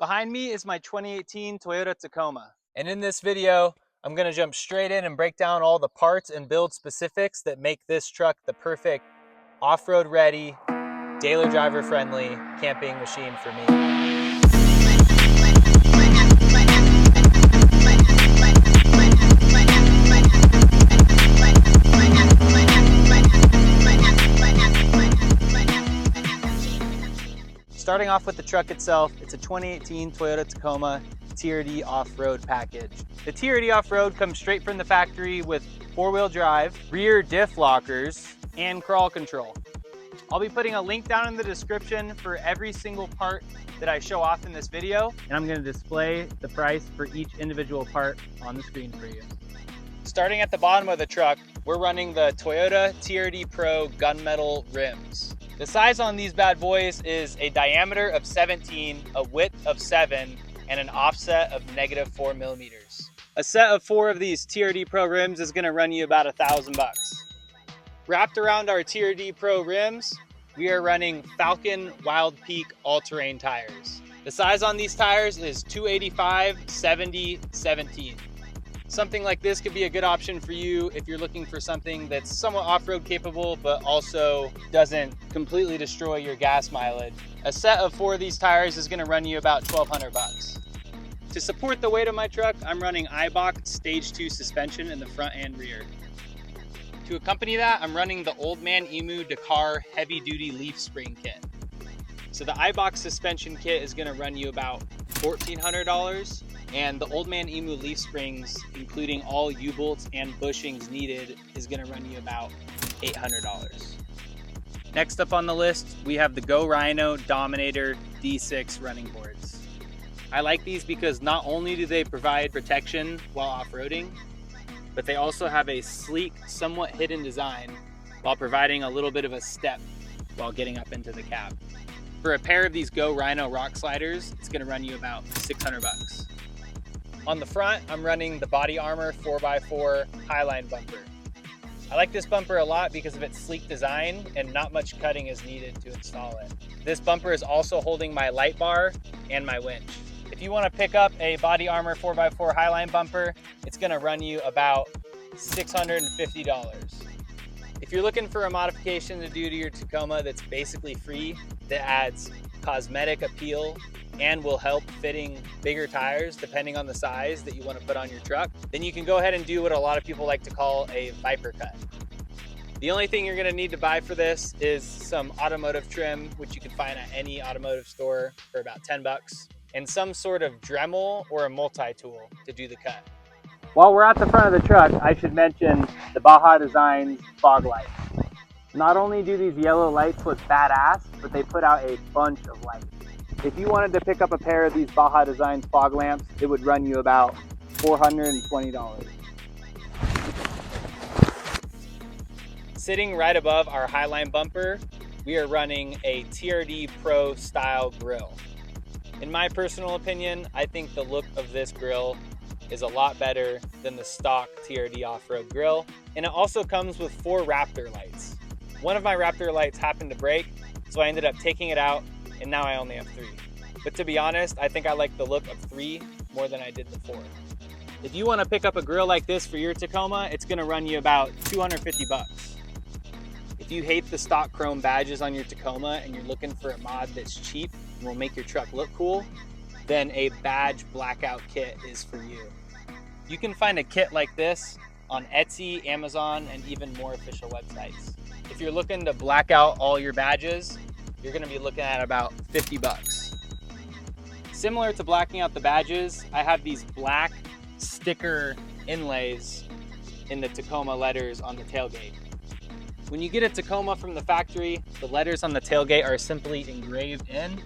Behind me is my 2018 Toyota Tacoma. And in this video, I'm gonna jump straight in and break down all the parts and build specifics that make this truck the perfect off-road ready, daily driver friendly camping machine for me. Starting off with the truck itself, it's a 2018 Toyota Tacoma TRD off-road package. The TRD off-road comes straight from the factory with four-wheel drive, rear diff lockers, and crawl control. I'll be putting a link down in the description for every single part that I show off in this video, and I'm going to display the price for each individual part on the screen for you. Starting at the bottom of the truck, we're running the Toyota TRD Pro gunmetal rims. The size on these bad boys is a diameter of 17, a width of 7, and an offset of -4 millimeters. A set of 4 of these TRD Pro rims is gonna run you about $1,000. Wrapped around our TRD Pro rims, we are running Falcon Wild Peak all-terrain tires. The size on these tires is 285, 70, 17. Something like this could be a good option for you if you're looking for something that's somewhat off-road capable, but also doesn't completely destroy your gas mileage. A set of 4 of these tires is gonna run you about $1,200. To support the weight of my truck, I'm running Eibach Stage 2 suspension in the front and rear. To accompany that, I'm running the Old Man Emu Dakar heavy duty leaf spring kit. So the Eibach suspension kit is gonna run you about $1,400. And the Old Man Emu leaf springs, including all U-bolts and bushings needed, is gonna run you about $800. Next up on the list, we have the Rhino Dominator D6 running boards. I like these because not only do they provide protection while off-roading, but they also have a sleek, somewhat hidden design while providing a little bit of a step while getting up into the cab. For a pair of these Rhino rock sliders, it's gonna run you about $600. On the front, I'm running the Body Armor 4x4 Hiline bumper. I like this bumper a lot because of its sleek design and not much cutting is needed to install it. This bumper is also holding my light bar and my winch. If you want to pick up a Body Armor 4x4 Hiline bumper, it's going to run you about $650. If you're looking for a modification to do to your Tacoma that's basically free, that adds cosmetic appeal and will help fitting bigger tires depending on the size that you want to put on your truck, then you can go ahead and do what a lot of people like to call a Viper cut. The only thing you're going to need to buy for this is some automotive trim, which you can find at any automotive store for about $10, and some sort of Dremel or a multi-tool to do the cut. While we're at the front of the truck, I should mention the Baja Designs fog lights. Not only do these yellow lights look badass, but they put out a bunch of lights. If you wanted to pick up a pair of these Baja Designs fog lamps, it would run you about $420. Sitting right above our Hiline bumper, we are running a TRD Pro style grill. In my personal opinion, I think the look of this grill is a lot better than the stock TRD off-road grill, and it also comes with 4 Raptor lights. One of my Raptor lights happened to break, so I ended up taking it out, and now I only have 3. But to be honest, I think I like the look of 3 more than I did the 4. If you want to pick up a grill like this for your Tacoma, it's going to run you about $250. If you hate the stock chrome badges on your Tacoma and you're looking for a mod that's cheap and will make your truck look cool, then a badge blackout kit is for you. You can find a kit like this on Etsy, Amazon, and even more official websites. If you're looking to black out all your badges, you're gonna be looking at about $50. Similar to blacking out the badges, I have these black sticker inlays in the Tacoma letters on the tailgate. When you get a Tacoma from the factory, the letters on the tailgate are simply engraved in,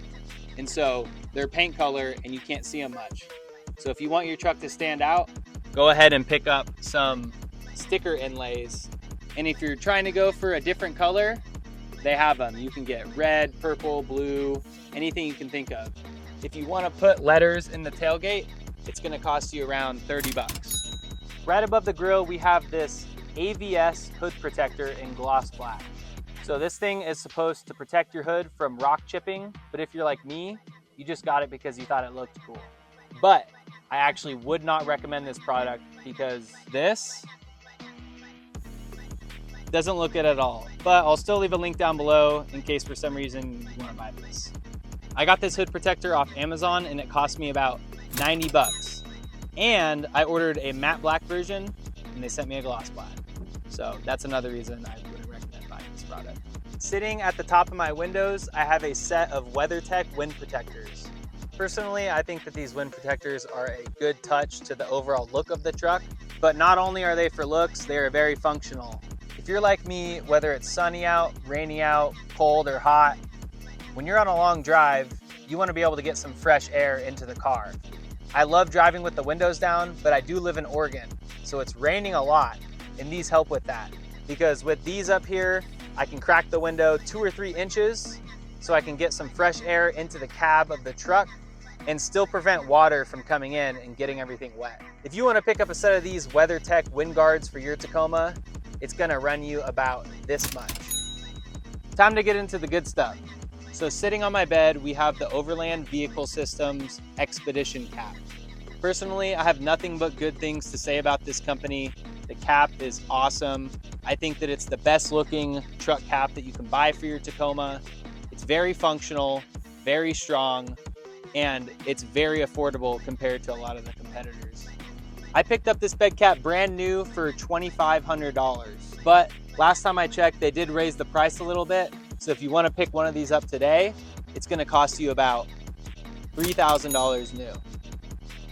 and so they're paint color and you can't see them much. So if you want your truck to stand out, go ahead and pick up some sticker inlays. And if you're trying to go for a different color, they have them. You can get red, purple, blue, anything you can think of. If you want to put letters in the tailgate, it's going to cost you around $30. Right above the grill, we have this AVS hood protector in gloss black. So this thing is supposed to protect your hood from rock chipping, but if you're like me, You just got it because you thought it looked cool. But I actually would not recommend this product because this doesn't look good at all. But I'll still leave a link down below in case for some reason you want to buy this. I got this hood protector off Amazon and it cost me about 90 bucks. And I ordered a matte black version and they sent me a gloss black. So that's another reason I wouldn't recommend buying this product. Sitting at the top of my windows, I have a set of WeatherTech wind protectors. Personally, I think that these wind protectors are a good touch to the overall look of the truck, but not only are they for looks, they are very functional. If you're like me, whether it's sunny out, rainy out, cold or hot, when you're on a long drive, you want to be able to get some fresh air into the car. I love driving with the windows down, but I do live in Oregon, so it's raining a lot, and these help with that. Because with these up here, I can crack the window 2 or 3 inches so I can get some fresh air into the cab of the truck and still prevent water from coming in and getting everything wet. If you want to pick up a set of these WeatherTech wind guards for your Tacoma, it's going to run you about this much. Time to get into the good stuff. So sitting on my bed, we have the Overland Vehicle Systems Expedition Cap. Personally, I have nothing but good things to say about this company. The cap is awesome. I think that it's the best looking truck cap that you can buy for your Tacoma. It's very functional, very strong, and it's very affordable compared to a lot of the competitors. I picked up this bed cap brand new for $2,500, but last time I checked, they did raise the price a little bit. So if you want to pick one of these up today, it's going to cost you about $3,000 new.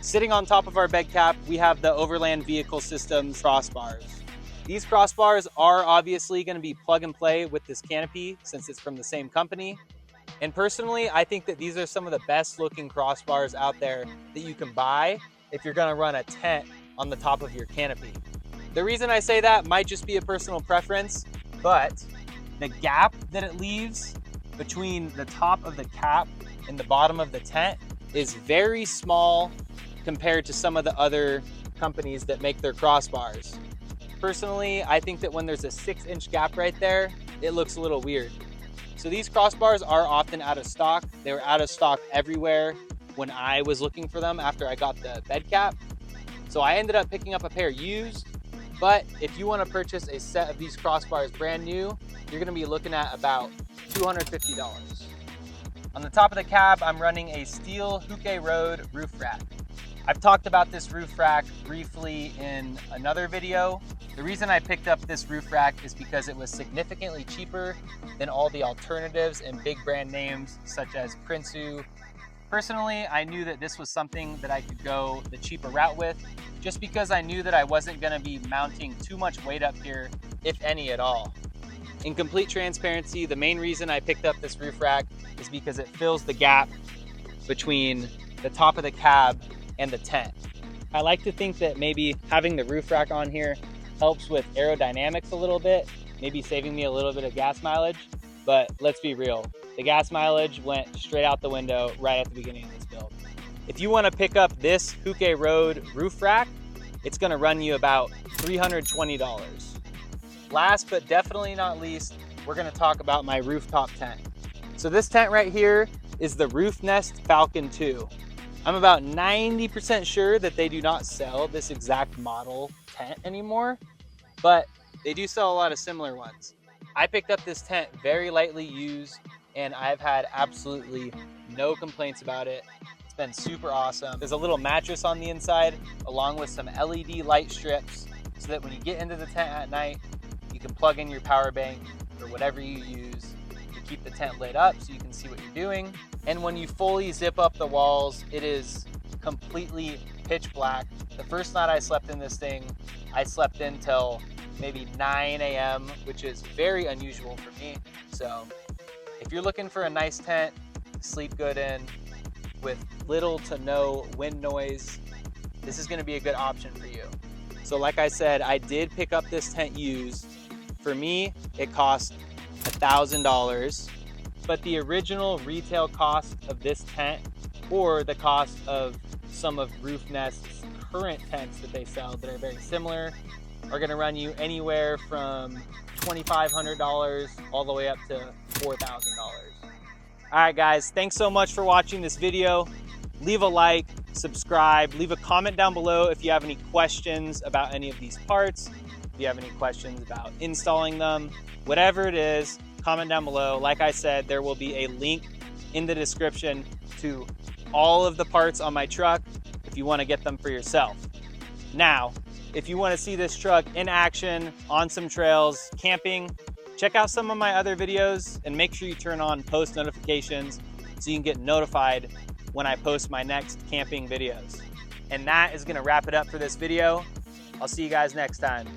Sitting on top of our bed cap, we have the Overland Vehicle Systems crossbars. These crossbars are obviously going to be plug and play with this canopy since it's from the same company. And personally, I think that these are some of the best looking crossbars out there that you can buy if you're going to run a tent on the top of your canopy. The reason I say that might just be a personal preference, but the gap that it leaves between the top of the cap and the bottom of the tent is very small compared to some of the other companies that make their crossbars. Personally, I think that when there's a 6-inch gap right there, it looks a little weird. So these crossbars are often out of stock. They were out of stock everywhere when I was looking for them after I got the bed cap. So I ended up picking up a pair used, but if you want to purchase a set of these crossbars brand new, you're going to be looking at about $250. On the top of the cab, I'm running a steel Houquet Road roof rack. I've talked about this roof rack briefly in another video. The reason I picked up this roof rack is because it was significantly cheaper than all the alternatives and big brand names such as Prinsu. Personally, I knew that this was something that I could go the cheaper route with, just because I knew that I wasn't going to be mounting too much weight up here, if any at all. In complete transparency, the main reason I picked up this roof rack is because it fills the gap between the top of the cab and the tent. I like to think that maybe having the roof rack on here helps with aerodynamics a little bit, maybe saving me a little bit of gas mileage, but let's be real. The gas mileage went straight out the window right at the beginning of this build. If you want to pick up this Houquet Road roof rack, it's going to run you about $320. Last but definitely not least, we're going to talk about my rooftop tent. So this tent right here is the Roof Nest Falcon 2. I'm about 90% sure that they do not sell this exact model tent anymore, but they do sell a lot of similar ones. I picked up this tent very lightly used and I've had absolutely no complaints about it. It's been super awesome. There's a little mattress on the inside along with some LED light strips so that when you get into the tent at night, you can plug in your power bank or whatever you use to keep the tent lit up so you can see what you're doing. And when you fully zip up the walls, it is completely pitch black. The first night I slept in this thing, I slept in till maybe 9 a.m., which is very unusual for me. So if you're looking for a nice tent to sleep good in with little to no wind noise, this is gonna be a good option for you. So like I said, I did pick up this tent used. For me, it cost $1,000, but the original retail cost of this tent or the cost of some of Roof Nest's current tents that they sell that are very similar are gonna run you anywhere from $2,500 all the way up to $4,000. All right, guys, thanks so much for watching this video. Leave a like, subscribe, leave a comment down below if you have any questions about any of these parts, if you have any questions about installing them, whatever it is, comment down below. Like I said, there will be a link in the description to all of the parts on my truck if you want to get them for yourself. Now, if you want to see this truck in action on some trails, camping, check out some of my other videos and make sure you turn on post notifications so you can get notified when I post my next camping videos. And that is going to wrap it up for this video. I'll see you guys next time.